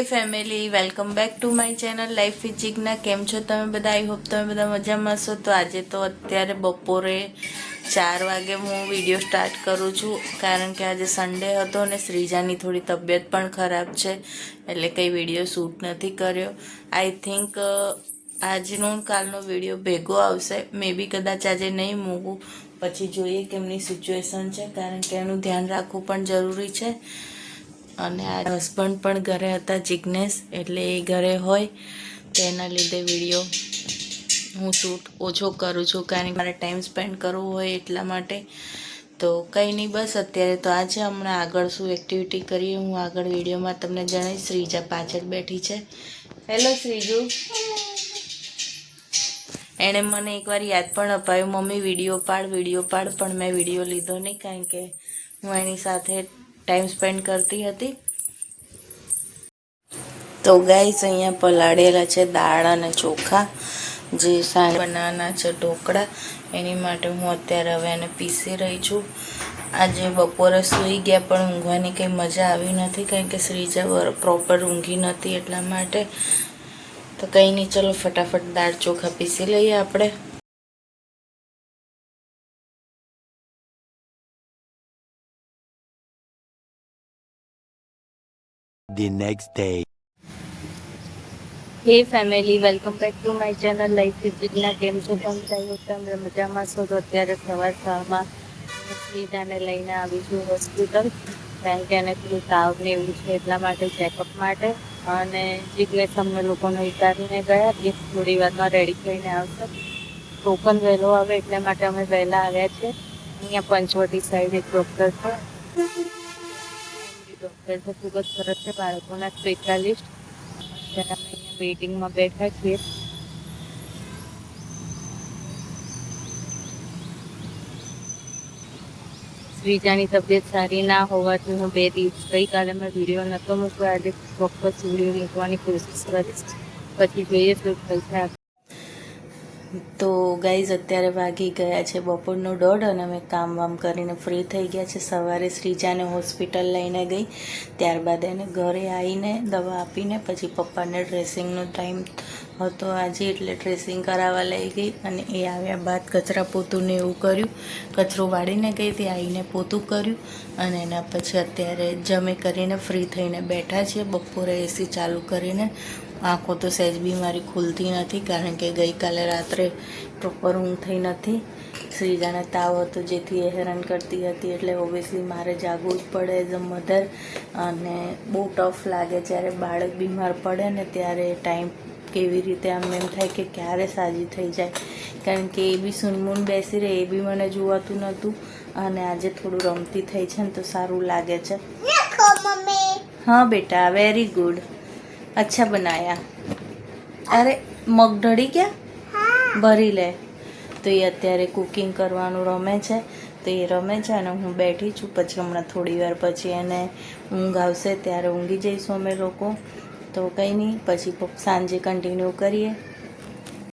Family, welcome back to my channel life with Jigna. કેમ છો તમે બધા? આઈ હોપ તમે બધા મજામાં હશો। તો આજે તો અત્યારે બપોરે 4 વાગે હું વિડીયો સ્ટાર્ટ કરું છું, કારણ કે આજે સન્ડે હતો અને શ્રીજાની થોડી તબિયત પણ ખરાબ છે, એટલે કંઈ વિડીયો શૂટ નથી કર્યો। આઈ થિંક આજનો કાલનો વિડીયો ભેગો આવશે, મે બી કદાચ આજે નહીં મૂકું, પછી જોઈએ કેમની સિચ્યુએશન છે, કારણ કે એનું ધ્યાન રાખવું પણ જરૂરી છે। અને આ હસબન્ડ પણ ઘરે હતા જિગ્નેશ, એટલે એ ઘરે હોય તેના લીધે વિડીયો હું શૂટ ઓછો કરું છું, કારણ કે મારે ટાઈમ સ્પેન્ડ કરવો હોય એટલા માટે। તો કંઈ નહીં, બસ અત્યારે તો આ છે। હમણાં આગળ શું એક્ટિવિટી કરીએ હું આગળ વિડીયોમાં તમને જણાવીશ। શ્રીજા પાછળ બેઠી છે। હેલો શ્રીજુ। એણે મને એકવાર યાદ પણ અપાયું, મમ્મી વિડીયો પાડ, પણ મેં વિડીયો લીધો નહીં, કારણ કે હું એની સાથે ટાઈમ સ્પેન્ડ કરતી હતી। તો ગાઈસ, અહીંયા પલાળેલા છે દાળ અને ચોખા, જે સાંજે બનાવવાના છે ઢોકળા, એની માટે હું અત્યારે હવે એને પીસી રહી છું। આજે બપોરે સૂઈ ગયા પણ ઊંઘવાની કંઈ મજા આવી નથી, કારણ કે શ્રીજા પ્રોપર ઊંઘી નથી, એટલા માટે। તો કંઈ નહીં, ચલો ફટાફટ દાળ ચોખા પીસી લઈએ આપણે। The next day. હે family, welcome back to my channel life with Jigna. કેમ છો તમે મજામાં છો? તો અત્યારે સવારમાં શ્રીજાને લઈને આવી છું હોસ્પિટલ, કારણ કે એને થોડું તાવ ને એવું છે, એટલા માટે ચેકઅપ માટે। અને જિગ્નેશ અમને લોકોને ઉતારીને ગયા, એ થોડી વારમાં રેડી થઈને આવશે। ટોકન વહેલો આવે એટલા માટે અમે વહેલા આવ્યા છીએ। અહીંયા પંચવટી સાઈડ એક ડૉક્ટર છે, ડૉક્ટર છે, ખૂબ જ સરસ છે, બાળકોના સ્પેશિયાલિસ્ટ। અત્યારે અમે અહીંયા વેઇટિંગમાં બેઠા છીએ। શ્રીજાની તબિયત સારી ના હોવાથી હું 2 દિવસ ગઈકાલે મેં વિડીયો નહોતો મૂક્યો, આજે ચોક્કસ વિડીયો મૂકવાની કોશિશ કરીશ, પછી જોઈએ શું થઈ છે। તો ગાઈઝ, અત્યારે વાગી ગયા છે બપોરનો 1:30 અને અમે કામ વામ કરીને ફ્રી થઈ ગયા છે। સવારે શ્રીજાને હોસ્પિટલ લઈને ગઈ, ત્યારબાદ એને ઘરે આવીને દવા આપીને પછી પપ્પાને ડ્રેસિંગનો ટાઈમ હતો આજે, એટલે ડ્રેસિંગ કરાવવા લઈ ગઈ। અને એ આવ્યા બાદ કચરા પોતું ને એવું કર્યું, કચરો વાળીને ગઈ, તે આવીને પોતું કર્યું, અને એના પછી અત્યારે જમી કરીને ફ્રી થઈને બેઠા છીએ। બપોરે એસી ચાલુ કરીને આંખો તો સહેજ બી મારી ખુલતી નથી, કારણ કે ગઈકાલે રાત્રે પ્રોપર ઊંઘ થઈ નથી। શ્રીજાને તાવ હતો, જેથી એ હેરાન કરતી હતી, એટલે ઓબ્વિયસલી મારે જાગવું જ પડે એઝ અ મધર। અને બહુ ટફ લાગે જ્યારે બાળક બીમાર પડે ને, ત્યારે ટાઈમ કેવી રીતે આમ એમ થાય કે ક્યારે સાજી થઈ જાય, કારણ કે એ બી સૂનમૂન બેસી રહે, એ બી મને જોવાતું નહોતું, અને આજે થોડું રમતી થઈ છે ને તો સારું લાગે છે। હા બેટા, વેરી ગુડ, अच्छा बनाया। अरे मग ढળી ગયા, ભરી લે। તો એ અત્યારે કુકિંગ કરવાનું રમે છે, તો એ રમે છે અને હું બેઠી છું। પછી હમણાં થોડી વાર પછી એને ઊંઘ આવશે, ત્યારે ઊંઘી જઈશું અમે લોકો। તો કંઈ નહીં, પછી સાંજે કન્ટિન્યુ કરીએ।